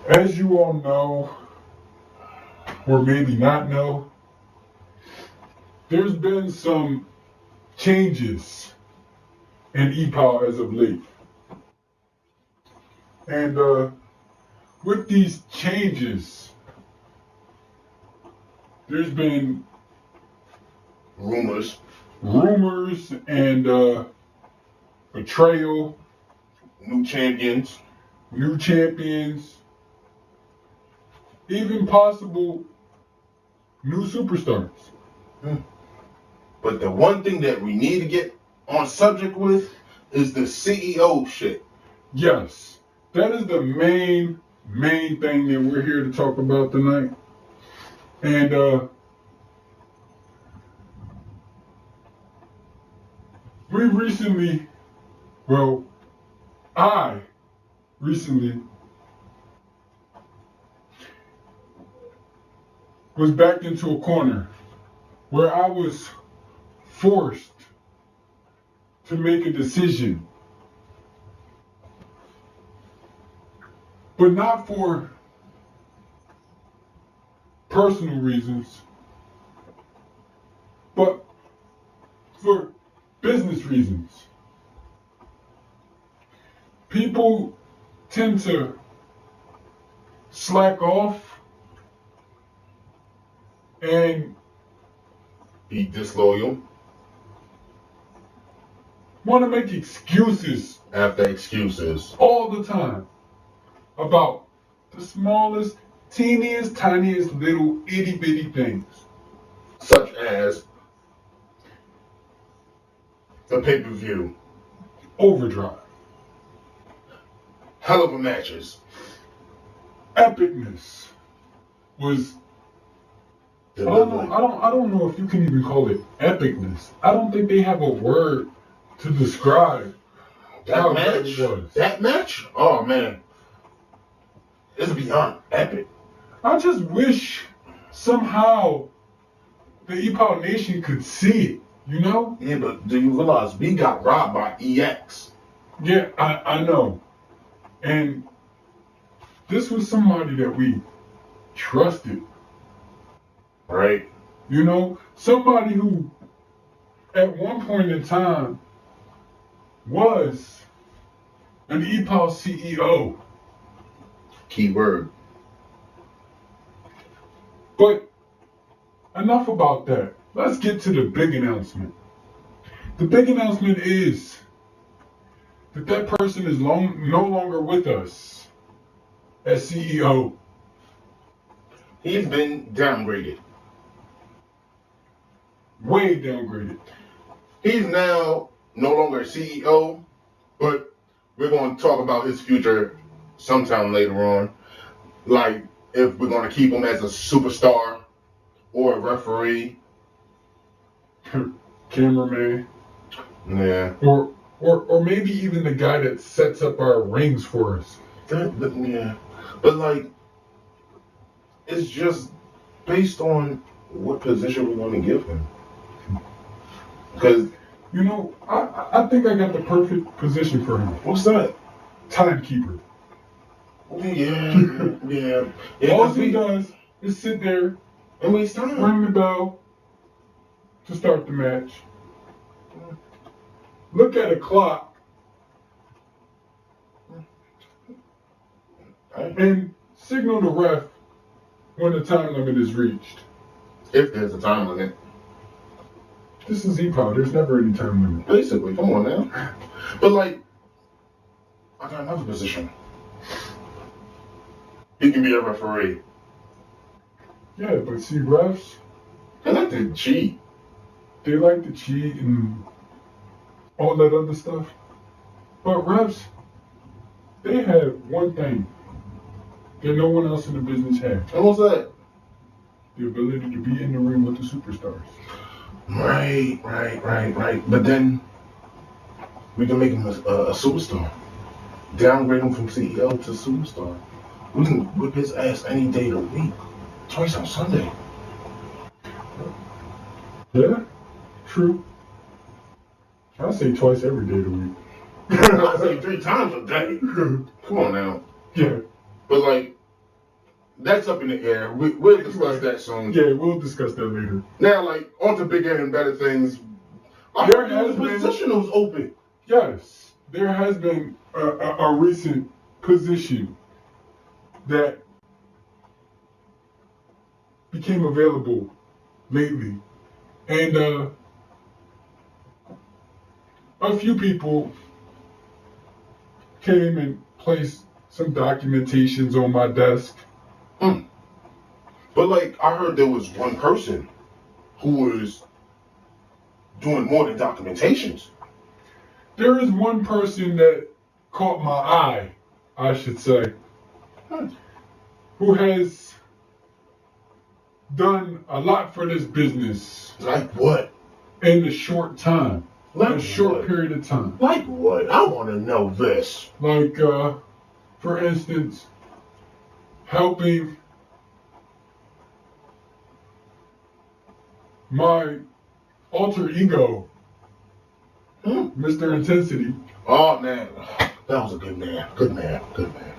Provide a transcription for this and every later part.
As you all know, or maybe not know, there's been some changes in E-Pow as of late. And with these changes, there's been rumors and betrayal, new champions, even possible new superstars. But the one thing that we need to get on subject with is the CEO shit. Yes, that is the main thing that we're here to talk about tonight. And I recently was backed into a corner where I was forced to make a decision, but not for personal reasons, but for business reasons. People tend to slack off and be disloyal, want to make excuses after excuses all the time about the smallest, teeniest, tiniest little itty bitty things, such as the pay-per-view, Overdrive, hell of a matches, epicness was. delivery. I don't know if you can even call it epicness. I don't think they have a word to describe how match. it was. That match? Oh man, it's beyond epic. I just wish somehow the E-Pow Nation could see it, you know? Yeah, but do you realize we got robbed by EX? Yeah, I know. And this was somebody that we trusted. Right. You know, somebody who at one point in time was an E-Pow CEO. Keyword. But enough about that. Let's get to the big announcement. The big announcement is that person is no longer with us as CEO. He's been downgraded. Way downgraded. He's now no longer CEO, but we're going to talk about his future sometime later on. Like if we're going to keep him as a superstar or a referee. Cameraman. Yeah. Or maybe even the guy that sets up our rings for us. Yeah. But like, it's just based on what position we want to give him. Because, you know, I think I got the perfect position for him. What's that? Timekeeper. Yeah. All he does is sit there and waste time. Ring the bell to start the match. Look at a clock and signal the ref when the time limit is reached. If there's a time limit. This is E-Pow. There's never any time limit. Basically, come on now. But like, I got another position. He can be a referee. Yeah, but see, refs, they like to cheat. They like to cheat and all that other stuff. But refs, they have one thing that no one else in the business has. And what's that? The ability to be in the ring with the superstars. Right. But then we can make him a superstar. Downgrade him from CEO to superstar. We can whip his ass any day of the week. Twice on Sunday. Yeah, true. I say twice every day of the week. I say 3 times a day. Come on now. Yeah. But like, that's up in the air. We'll discuss that soon. Yeah, we'll discuss that later. Now, like, on to bigger and better things. There has been positionals open. Yes, there has been a recent position that became available lately, and a few people came and placed some documentations on my desk. But like, I heard there was one person who was doing more than documentations. There is one person that caught my eye, I should say, who has done a lot for this business. Like what? In a short time. Like a short what? period of time. Like what? I want to know this. Like, for instance, helping my alter ego, Mr. Intensity. Oh man, that was a good man. Good man. Good man.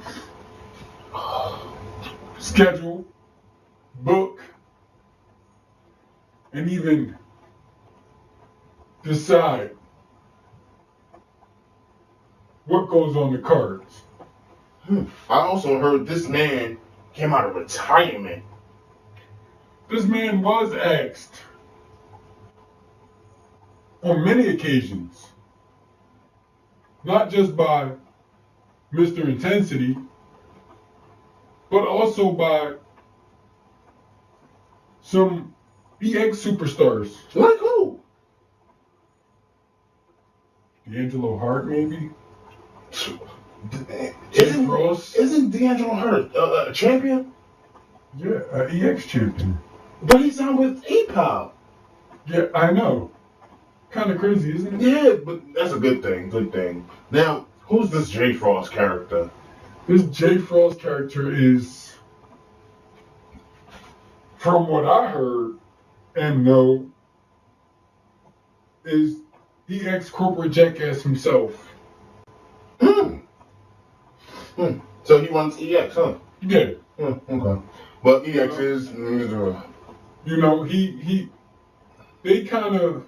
Schedule, book, and even decide what goes on the cards. I also heard this man came out of retirement. This man was asked on many occasions, not just by Mr. Intensity, but also by some EX superstars. Like who? D'Angelo Hart, maybe? Isn't D'Angelo Hart a champion? Yeah, an EX champion. But he's on with E-Pow. Yeah, I know. Kind of crazy, isn't it? Yeah, but that's a good thing. Good thing. Now, who's this J Frost character? This J Frost character is, from what I heard and know, is EX corporate jackass himself. So he runs EX, huh? Yeah. Okay. But EX is, you know, they kind of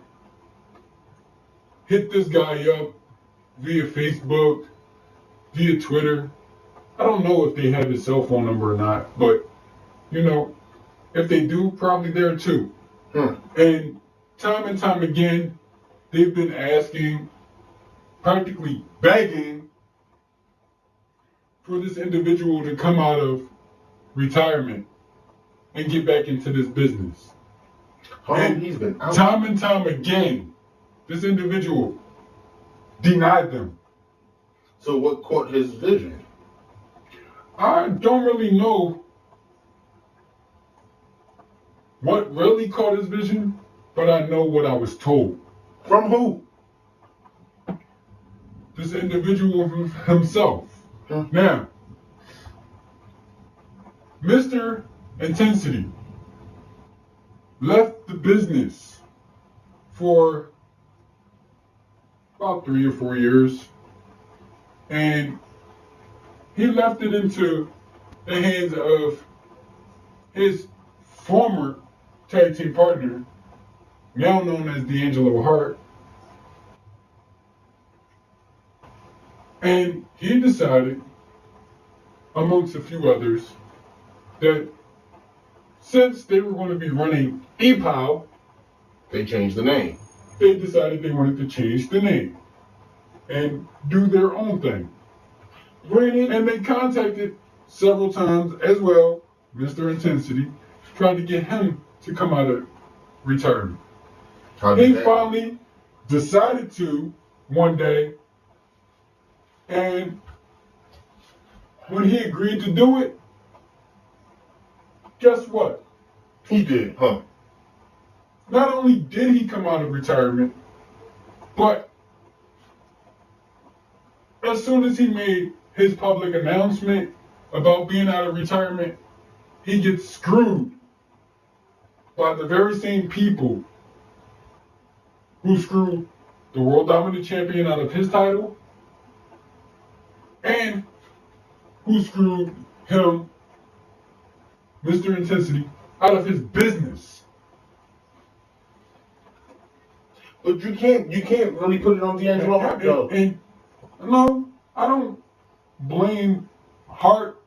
hit this guy up via Facebook, via Twitter. I don't know if they have his cell phone number or not, but, you know, if they do, probably there too. And time again, they've been asking, practically begging, for this individual to come out of retirement and get back into this business. And he's been out. Time and time again, this individual denied them. So what caught his vision? I don't really know what really caught his vision, but I know what I was told. From who? This individual himself. Now, Mr. Intensity left the business for about 3 or 4 years, and he left it into the hands of his former tag team partner, now known as D'Angelo Hart. And he decided, amongst a few others, that since they were going to be running E-Pow, they changed the name. They decided they wanted to change the name and do their own thing. And they contacted several times as well, Mr. Intensity, trying to get him to come out of retirement. He finally decided to one day, and when he agreed to do it, guess what? He did, huh? Not only did he come out of retirement, but as soon as he made his public announcement about being out of retirement, he gets screwed by the very same people who screwed the World Dominant Champion out of his title and who screwed him Mr. Intensity out of his business. But you can't really put it on D'Angelo Hart though. And no, I don't blame Hart.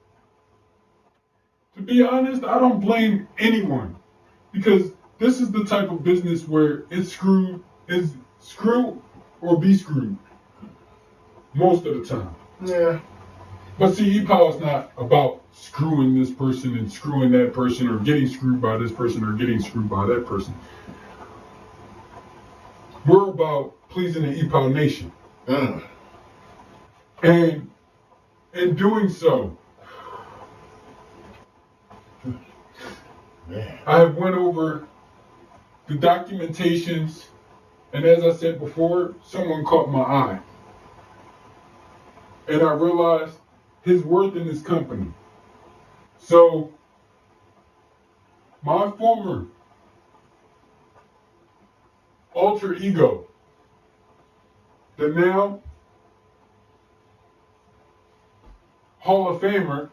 To be honest, I don't blame anyone because this is the type of business where it's screw or be screwed most of the time. Yeah. But see, E-Pow is not about screwing this person and screwing that person or getting screwed by this person or getting screwed by that person. We're about pleasing the E-Pow Nation. And in doing so, I have went over the documentations, and as I said before, someone caught my eye. And I realized his worth in this company. So, my former alter ego, the now Hall of Famer,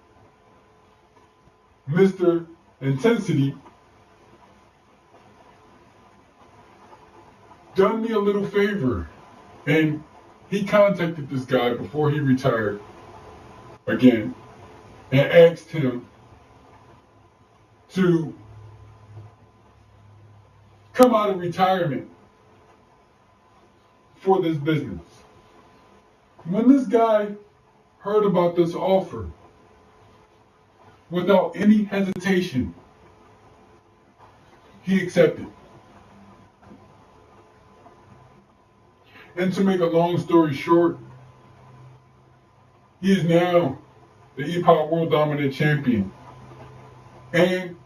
Mr. Intensity, done me a little favor, and he contacted this guy before he retired again and asked him to come out of retirement for this business. When this guy heard about this offer, without any hesitation, he accepted. And to make a long story short, he is now the E-Pow World Dominant Champion and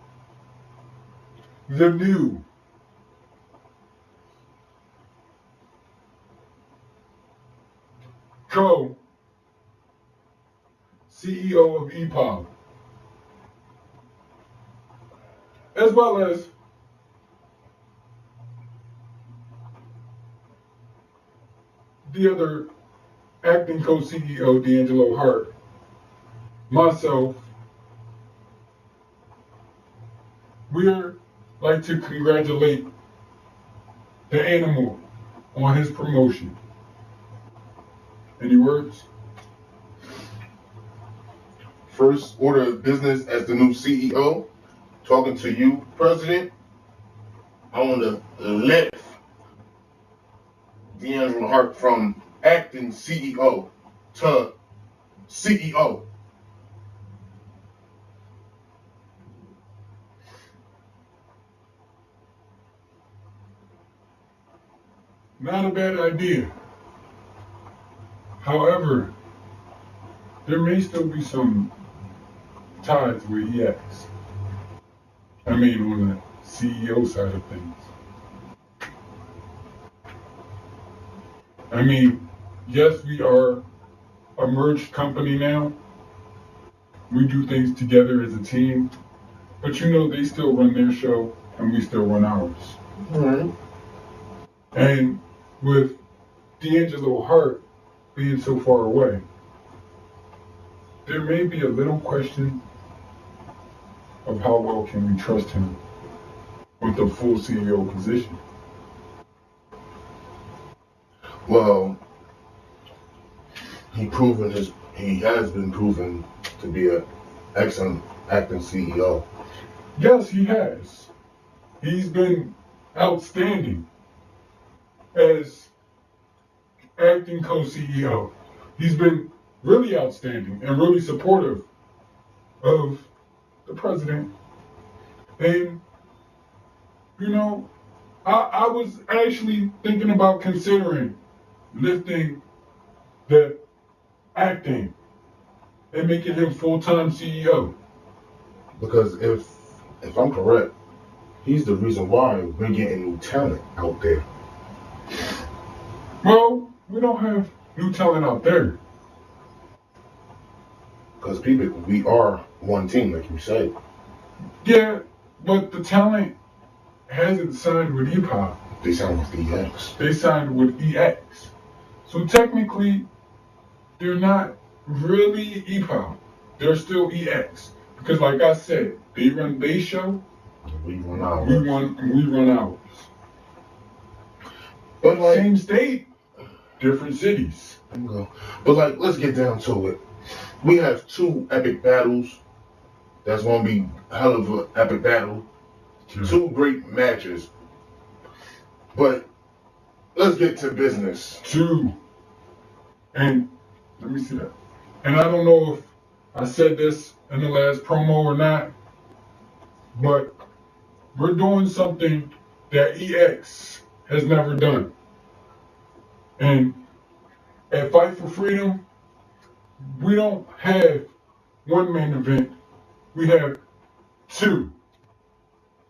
the new co-CEO of E-Pow, as well as the other acting co-CEO, D'Angelo Hart, myself. We'd like to congratulate the animal on his promotion. Any words? First order of business as the new CEO, talking to you, President, I want to lift D'Angelo Hart from acting CEO to CEO. Not a bad idea. However, there may still be some ties with EX. I mean, on the CEO side of things. I mean, yes, we are a merged company now. We do things together as a team. But you know, they still run their show and we still run ours. All right. And with D'Angelo Hart being so far away, there may be a little question of how well can we trust him with the full CEO position. Well, he has been proven to be an excellent acting CEO. Yes, he has. He's been outstanding as acting co-CEO. He's been really outstanding and really supportive of the president. And, you know, I was actually thinking about considering lifting the acting and making him full-time CEO. Because if I'm correct, he's the reason why we're getting new talent out there. Well, we don't have new talent out there. Because people, we are one team, like you said. Yeah, but the talent hasn't signed with E-Pow. They signed with EX. They signed with EX. So technically, they're not really E-Pow. They're still EX. Because like I said, they run their show, We run ours. we run ours. But like, same state, different cities. But like, let's get down to it. We have 2 epic battles. That's gonna be a hell of an epic battle. Sure. 2 great matches. But let's get to business. 2. And let me see that. And I don't know if I said this in the last promo or not, but we're doing something that EX has never done. And at Fight for Freedom, we don't have one main event. We have 2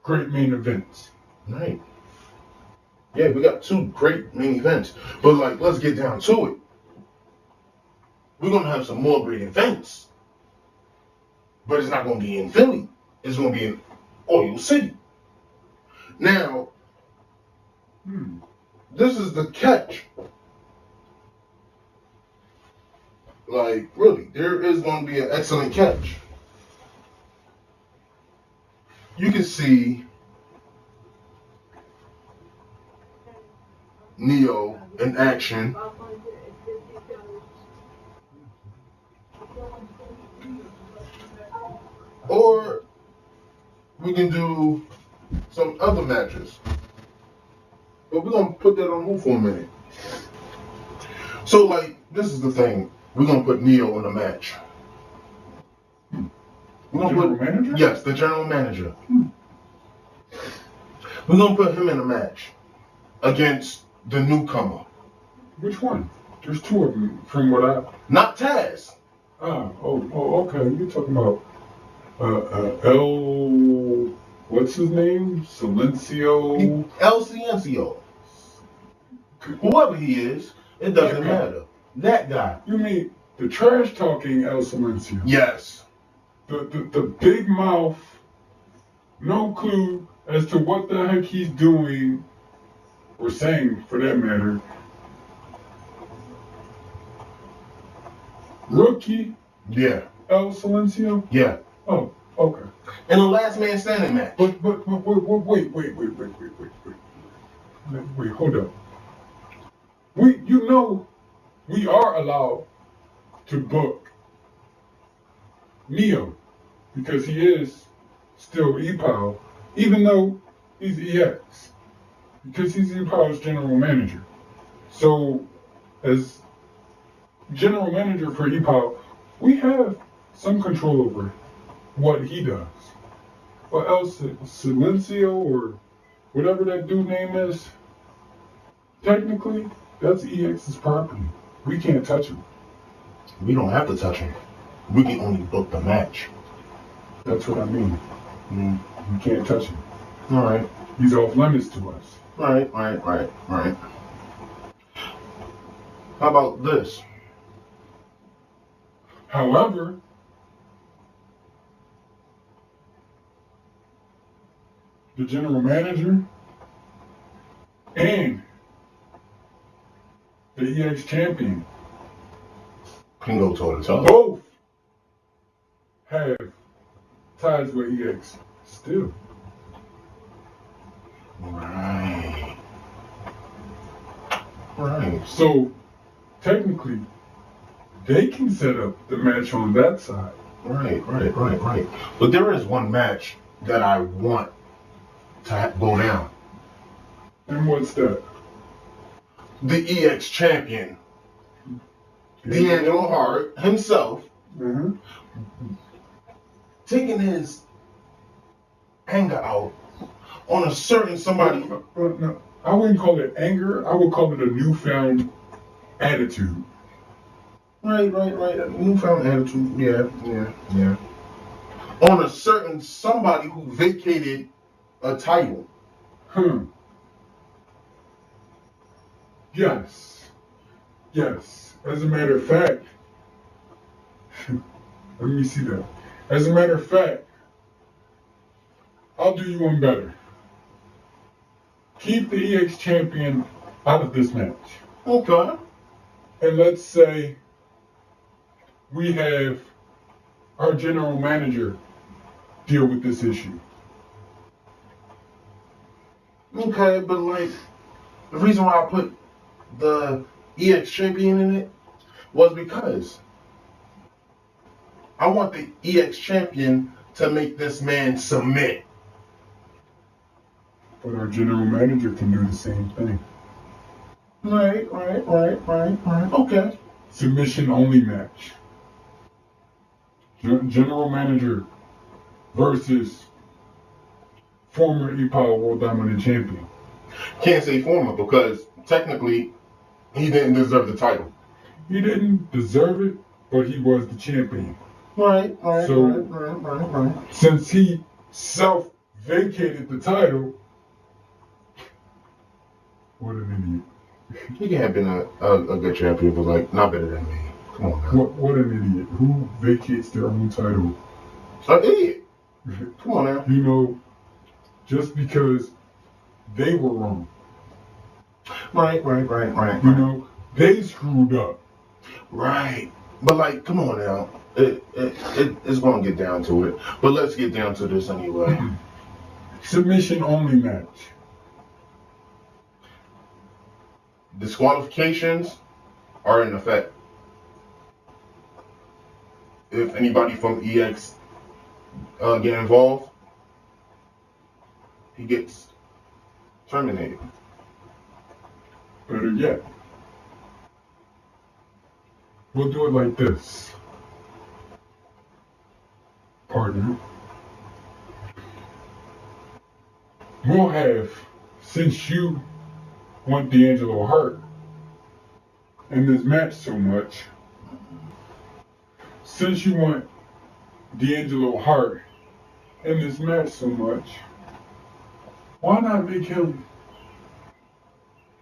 great main events. Right. Yeah, we got 2 great main events. But like, let's get down to it. We're gonna have some more great events. But it's not gonna be in Philly. It's gonna be in Oil City. Now, this is the catch. Like, really, there is going to be an excellent catch. You can see Neo in action. Or we can do some other matches. But we're going to put that on hold for a minute. So, like, this is the thing. We're going to put Neo in a match. We're gonna General manager? Yes, the general manager. We're going to put him in a match against the newcomer. Which one? There's 2 of them from what I... Not Taz. Okay. You're talking about what's his name? Silencio? El Silencio. Whoever he is, it doesn't matter. That guy. You mean the trash talking El Silencio? Yes. The big mouth, no clue as to what the heck he's doing or saying for that matter. Rookie? Yeah. El Silencio? Yeah. Oh, okay. In the last man standing match. But wait, hold up. We are allowed to book Neo because he is still E-Pow, even though he's EX, because he's E-Pow's general manager. So, as general manager for E-Pow, we have some control over what he does. What else? Silencio or whatever that dude name is, technically, that's EX's property. We can't touch him. We don't have to touch him. We can only book the match. That's what I mean. We can't touch him. All right. He's off limits to us. Right. How about this? However, the general manager and the EX champion Can go toe to toe. both have ties with EX still. Right. So technically, they can set up the match on that side. Right. But there is one match that I want to go down. And what's that? The EX champion, D'Angelo Hart himself, taking his anger out on a certain somebody. No, I wouldn't call it anger. I would call it a newfound attitude. Right. Newfound attitude. Yeah. On a certain somebody who vacated a title. Yes. As a matter of fact, let me see that. As a matter of fact, I'll do you one better. Keep the EX champion out of this match. Okay. And let's say we have our general manager deal with this issue. Okay, but like the reason why I put the EX champion in it was because I want the EX champion to make this man submit. But our general manager can do the same thing. Right. Okay. Submission only match. General manager versus former E-Pow World Dominant Champion. Can't say former because technically he didn't deserve the title. He didn't deserve it, but he was the champion. Right. Since he self-vacated the title, what an idiot. He can have been a good champion, but like not better than me. Come on now. What an idiot. Who vacates their own title? An idiot. Come on now. You know, just because they were wrong. Right. You know, they screwed up. Right. But like, come on now. It's gonna get down to it. But let's get down to this anyway. Submission only match. Disqualifications are in effect. If anybody from EX get involved, he gets terminated. Better yet, we'll do it like this. Partner. We'll have, since you want D'Angelo hurt in this match so much, since you want D'Angelo hurt in this match so much, why not make him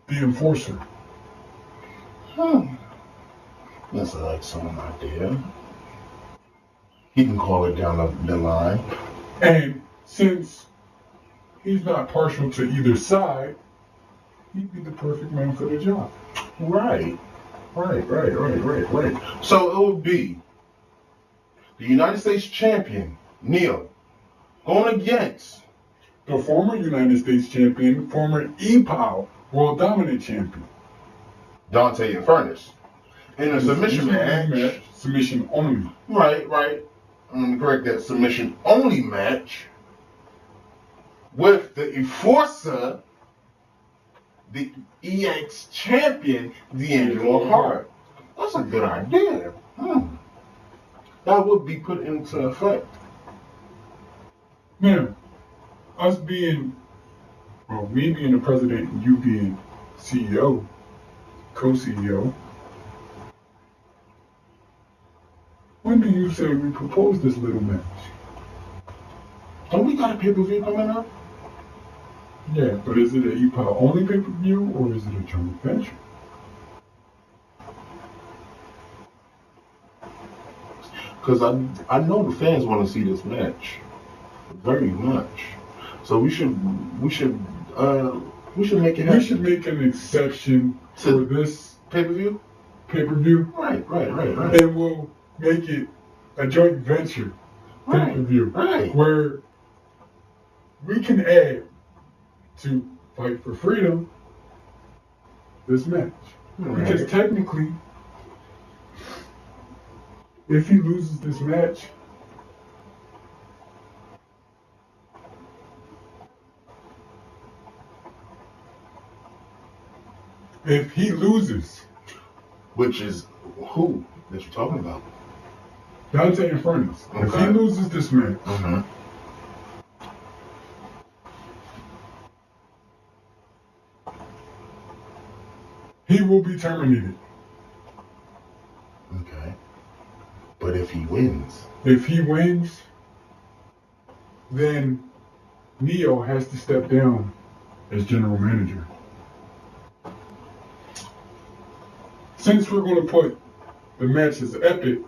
the enforcer? That's an excellent idea. He can call it down the line. And since he's not partial to either side, he'd be the perfect man for the job. Right. So it would be the United States champion, Neil, going against the former United States champion, former E-Pow World Dominant Champion, Dante and Furnace. In a submission match. Submission only. Right. I'm going to correct that. Submission only match with the enforcer, the EX champion, D'Angelo Hart. That's a good idea. That would be put into effect. Now, us being, me being the president and you being CEO, co-CEO, when do you say we propose this little match? Don't we got a pay-per-view coming up? Yeah, but is it an E-Pow only pay-per-view or is it a joint venture? Because I know the fans want to see this match very much. So we should make it happen. We should make an exception for this pay-per-view. Right. And we'll make it a joint venture pay-per-view. Right. Where we can add to Fight for Freedom this match. Right. Because technically, if he loses this match, which is who that you're talking about? Dante and Furnace. Okay. If he loses this match, he will be terminated. Okay. But if he wins? If he wins, then Neo has to step down as general manager. Since we're going to put the match as epic,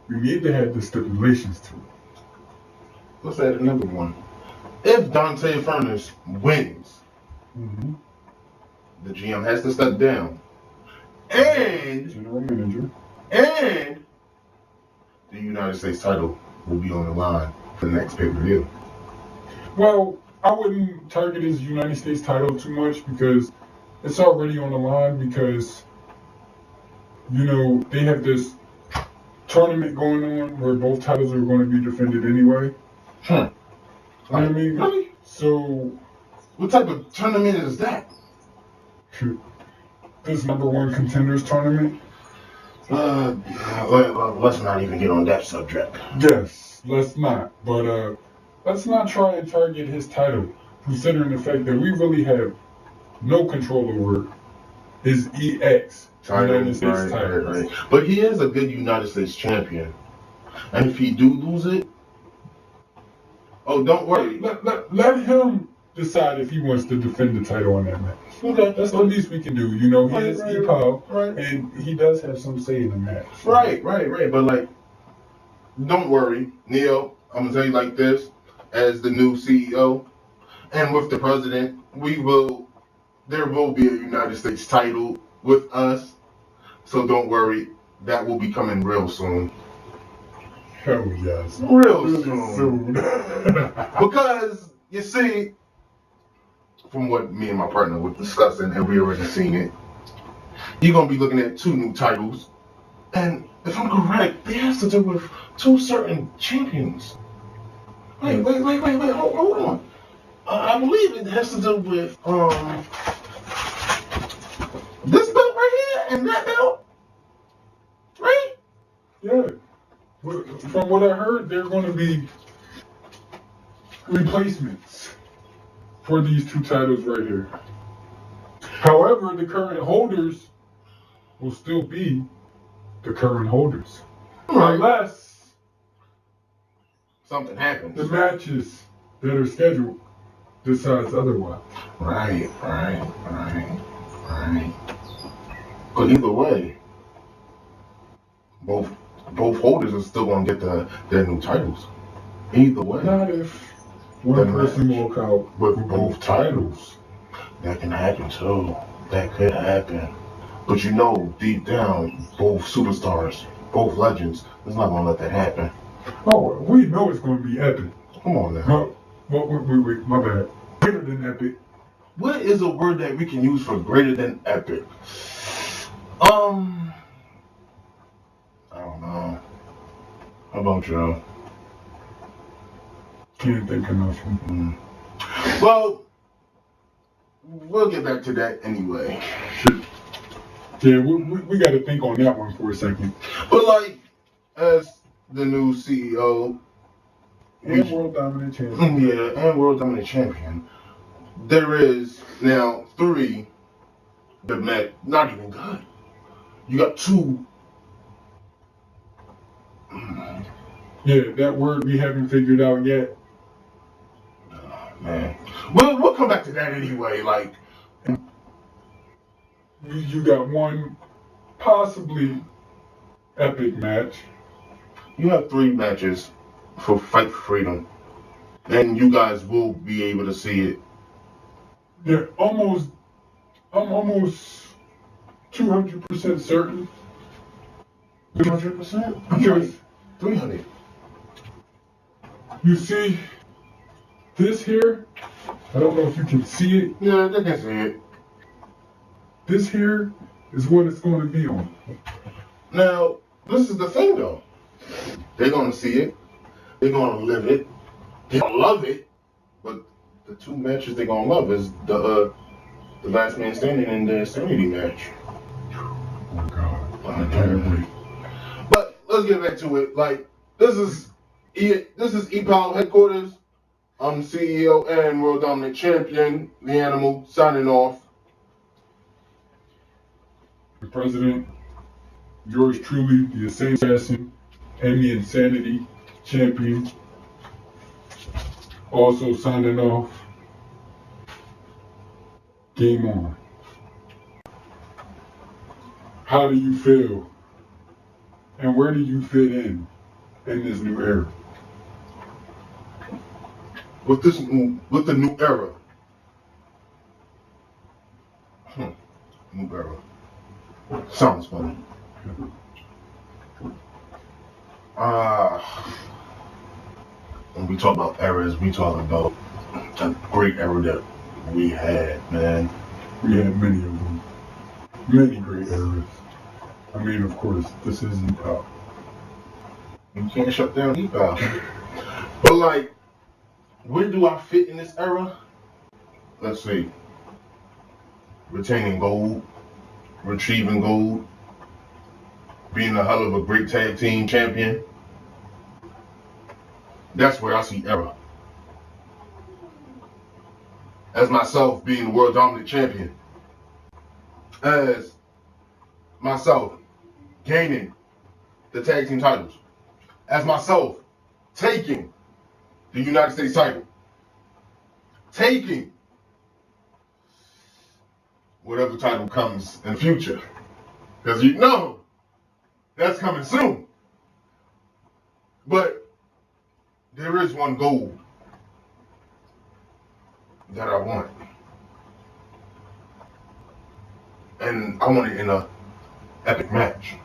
we need to have the stipulations to it. Let's add another one. If Dante Furnace wins, the GM has to step down. And general manager. And the United States title will be on the line the next pay-per-view. Well, I wouldn't target his United States title too much because it's already on the line because, you know, they have this tournament going on where both titles are going to be defended anyway. Hmm. You know what I mean? Really? So, What type of tournament is that? this #1 contenders tournament. Let's not even get on that subject. Yes, let's not. But let's not try and target his title, considering the fact that we really have no control over his EX United States title. Right. But he is a good United States champion. And if he do lose it, oh, don't worry. Let him decide if he wants to defend the title on that match. Okay, That's the least we can do. You know, he Right, is right, E-Pow, right. and he does have some say in the match. Right. But like, don't worry, Neil. I'm gonna tell you like this: as the new CEO and with the president, there will be a United States title with us. So don't worry, that will be coming real soon. Hell yes. Real Really soon. Because you see, from what me and my partner were discussing, and we already seen it, you're gonna be looking at 2 new titles, and if I'm correct, they have to do with 2 certain champions. Wait, hold on. I believe it has to do with this belt right here and that belt, right? Yeah. From what I heard, they're going to be replacements for these 2 titles right here. However, the current holders will still be the current holders. Right. Unless Something happens. the matches that are scheduled decides otherwise. Right. But either way, both holders are still gonna get their new titles. Either way. Not if one person walk out with both titles. That can happen too. That could happen. But you know, deep down, both superstars, both legends, is not gonna let that happen. Oh, we know it's going to be epic. Come on now. Wait, my bad. Greater than epic. What is a word that we can use for greater than epic? I don't know. How about you? Can't think of nothing. Well, we'll get back to that anyway. Yeah, we got to think on that one for a second. But like, as the new CEO and world dominant champion. Yeah, and world dominant champion, there is now 3 that met not even good. You got 2. Yeah, that word we haven't figured out yet. Oh, man. We'll come back to that anyway. Like, you got 1 possibly epic match. you have 3 matches for Fight for Freedom, and you guys will be able to see it. Yeah, I'm almost 200% certain. 200%? Because 300. you see this here, I don't know if you can see it. Yeah, they can see it. This here is what it's going to be on. Now, this is the thing though. They're going to see it. They're going to live it. They're going to love it. But the 2 matches they're going to love is the last man standing and the Serenity match. Oh, God. I can't wait. But let's get back to it. Like, this is E-Pow headquarters. I'm CEO and World Dominant Champion, the Animal, signing off. The president, yours truly, the assassin, and the insanity champion, also signing off. Game on. How do you feel? And where do you fit in this new era? With the new era. New era. Sounds funny. I'm we talk about eras, we talk about a great era that we had, man. We had many of them. Many great eras. I mean, of course, this is E-Pow. You can't shut down E-Pow. But like, where do I fit in this era? Let's see. Retaining gold, retrieving gold, being a hell of a great tag team champion. That's where I see era. As myself being the world dominant champion. As myself gaining the tag team titles. As myself taking the United States title. Taking whatever title comes in the future. Because you know that's coming soon. But there is one goal that I want. And I want it in a epic match.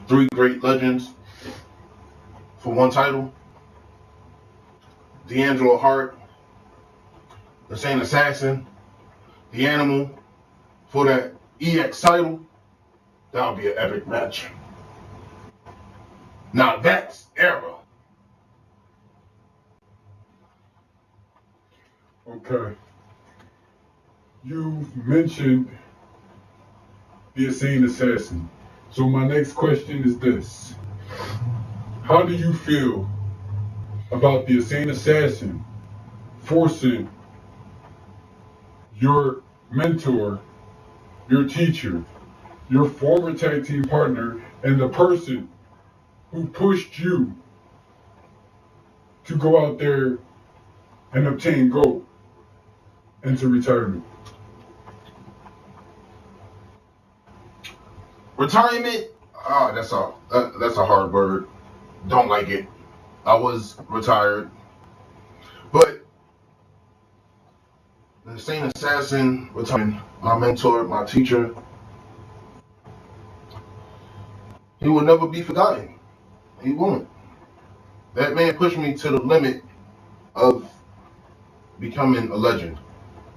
3 great legends for one title. D'Angelo Hart, the Saint Assassin, the Animal for that EX title. That would be an epic match. Now that's era. Okay. You mentioned the Saint Assassin. So my next question is this. How do you feel about the Saint Assassin forcing your mentor, your teacher, your former tag team partner, and the person who pushed you to go out there and obtain gold into retirement? Retirement, that's a hard word. Don't like it. I was retired, but the Saint Assassin retiring, my mentor, my teacher, he will never be forgotten. He won't. That man pushed me to the limit of becoming a legend.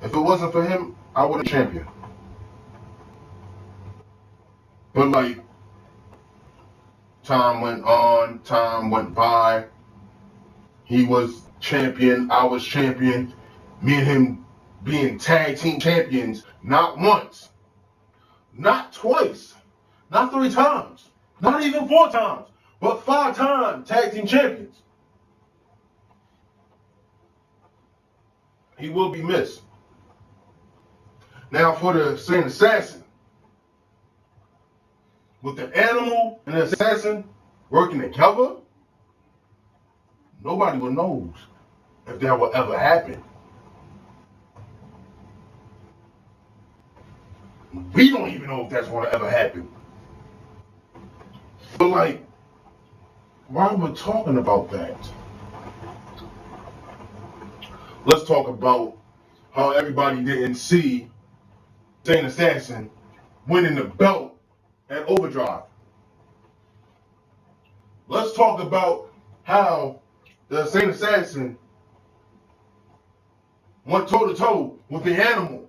If it wasn't for him, I would have been champion. But like, time went on, time went by. He was champion, I was champion. Me and him being tag team champions, not once, not twice, not 3 times, not even 4 times, but 5 times tag team champions. He will be missed. Now for the Saint Assassin, with the Animal and the Assassin working together, nobody will knows if that will ever happen. We don't even know if that's going to ever happen. But like, while we're talking about that, let's talk about how everybody didn't see Saint Assassin winning the belt at Overdrive. Let's talk about how the Saint Assassin went toe-to-toe with the Animal.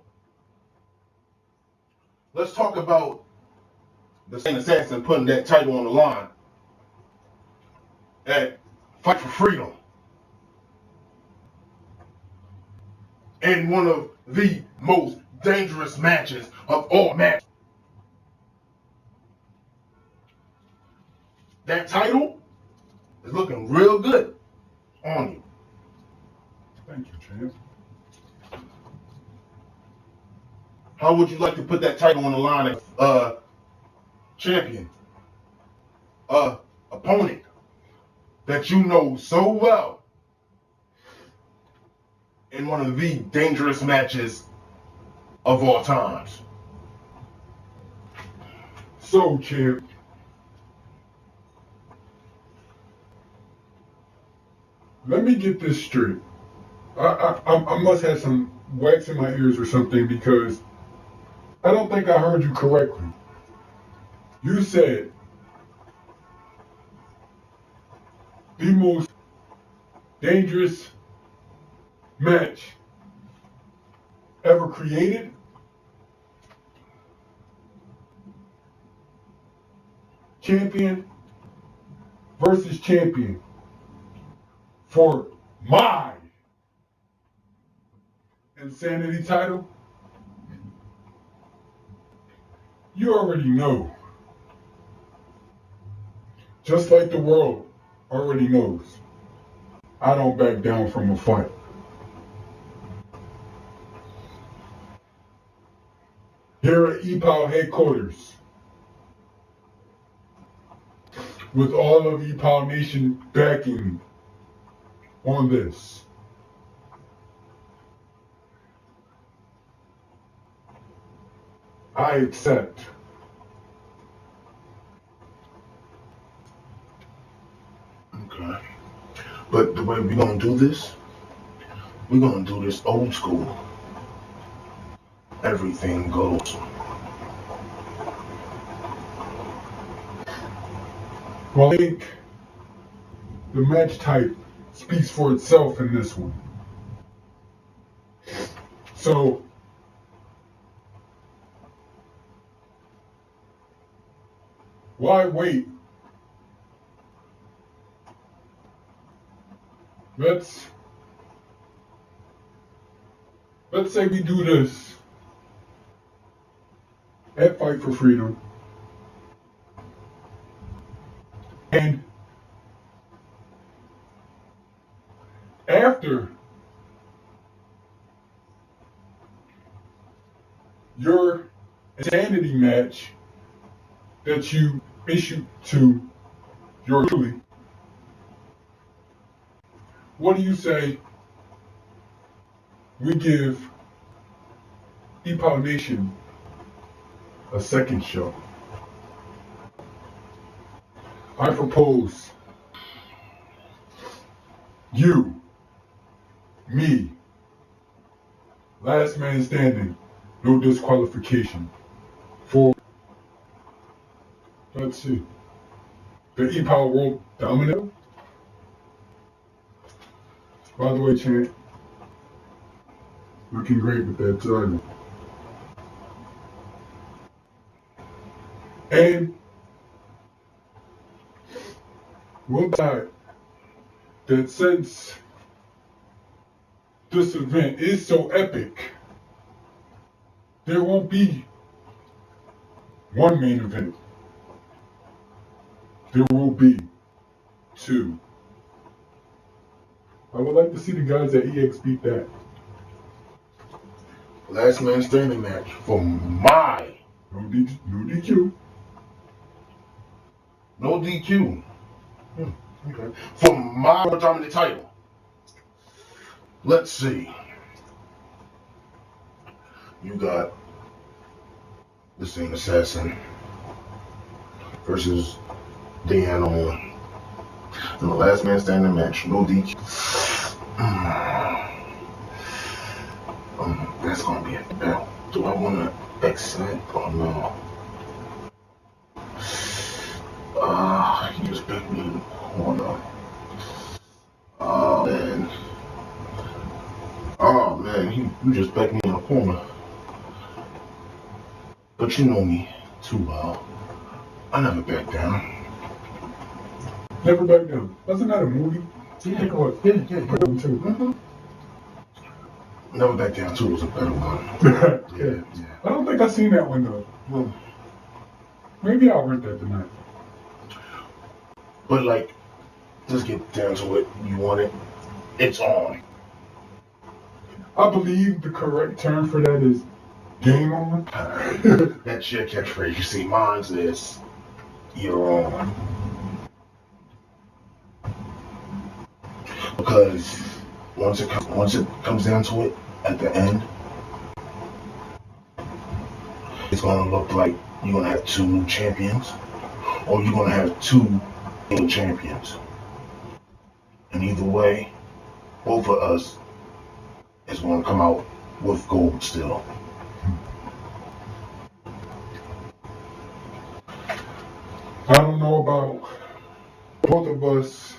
Let's talk about the Saint Assassin putting that title on the line at Fight for Freedom. In one of the most dangerous matches of all matches. That title is looking real good on you. Thank you, champ. How would you like to put that title on the line as champion, opponent that you know so well in one of the dangerous matches of all times? So, champ, let me get this straight. I must have some wax in my ears or something, because I don't think I heard you correctly. You said the most dangerous match ever created. Champion versus champion for my Insanity title. You already know. Just like the world already knows. I don't back down from a fight. Here at E-Pow headquarters, with all of E-Pow Nation backing on this, I accept. Okay. But the way we're gonna do this, we're gonna do this old school. Everything goes. Well, I think the match type speaks for itself in this one. So, why wait? Let's say we do this at Fight for Freedom. And after your insanity match that you issued to your truly, what do you say we give E-Pow Nation a second show? I propose you, me, last man standing, no disqualification, for, let's see, the E-Pow World Dominator. By the way, Chant, looking great with that title. And we'll decide that since this event is so epic, there won't be one main event. There will be two. I would like to see the guys at EX beat that. Last man standing match for my. No DQ. No DQ. Okay. For my dominant title. Let's see. You got the same assassin versus the animal. In the last man standing match, no DQ. That's gonna be a battle. Do I wanna accept or no? He just picked me in the corner. Oh man, you just backed me in the corner. But you know me too well. I never back down. Never back down. Wasn't that a movie? Yeah. Too. Never Back Down 2 was a better one. Yeah. I don't think I've seen that one though. Well, maybe I'll rent that tonight. But like, let's get down to it. You want it? It's on. I believe the correct term for that is game on. That's your catchphrase. You see, mine's is you're on. Because once it comes down to it, at the end, it's gonna look like you're gonna have two new champions, or you're gonna have two new champions. And either way, both of us is gonna come out with gold still. I don't know about both of us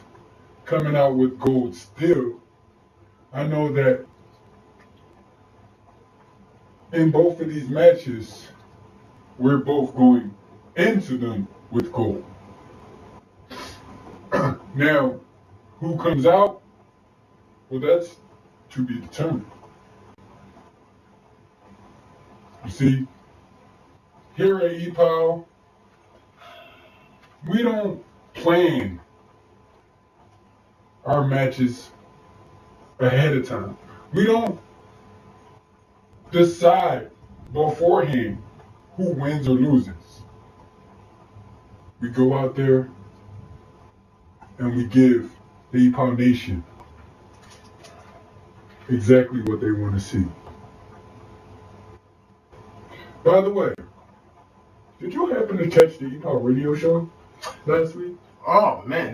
coming out with gold still, I know that in both of these matches, we're both going into them with gold. Now, who comes out? Well, that's to be determined. You see, here at E-Pow, we don't plan our matches ahead of time. We don't decide beforehand who wins or loses. We go out there and we give the E-Pow Nation exactly what they want to see. By the way, did you happen to catch the E-Pow radio show last week? Oh man,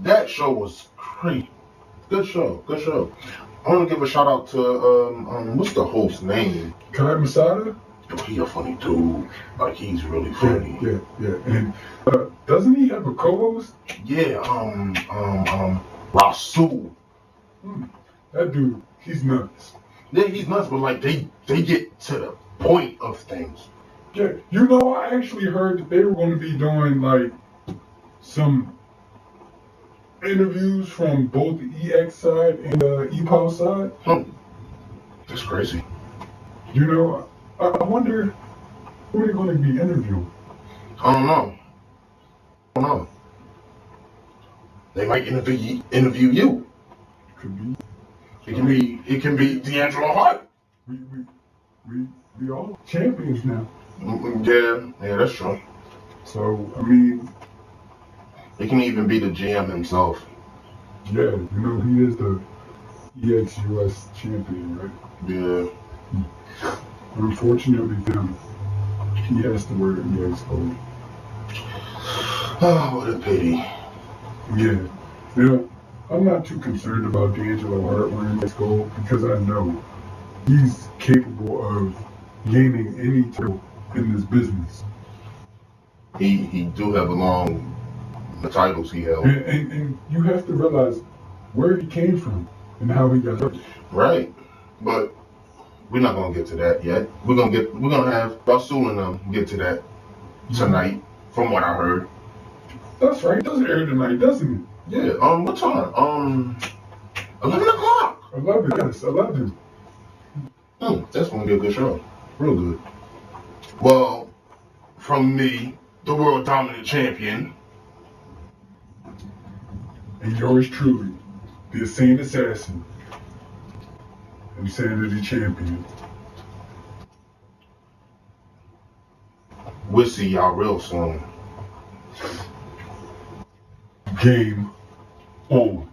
that show was great. Good show. I want to give a shout out to what's the host's name? Kai Masada? Oh, he a funny dude. Like he's really funny. Yeah. And doesn't he have a co-host? Yeah. Rasul. That dude, he's nuts. Yeah, he's nuts, but like they get to the point of things. Yeah, you know, I actually heard that they were going to be doing like some interviews from both the EX side and the E-Pow side. That's crazy. You know, I wonder who they're going to be interviewing. I don't know. They might interview you. Could be. It can be D'Angelo Hart. We all champions now. Yeah, that's true. So, I mean, it can even be the GM himself. Yeah, you know, he is the EX US champion, right? Yeah. Unfortunately for him, he has to wear the EX gold. Oh, what a pity. Yeah. You know, I'm not too concerned about D'Angelo Hart wearing EX gold because I know he's capable of gaining any title in this business. He do have the titles he held. And you have to realize where he came from and how he got hurt. Right. But we're not gonna get to that yet. We're gonna have Rasul and them get to that tonight, from what I heard. That's right. It doesn't air tonight, doesn't it? Yeah. What time? 11 o'clock. 11. Yes, 11. That's gonna be a good show. Real good. Well, from me, the world dominant champion. And yours truly, the Insane Assassin, Insanity Champion. We'll see y'all real soon. Game on.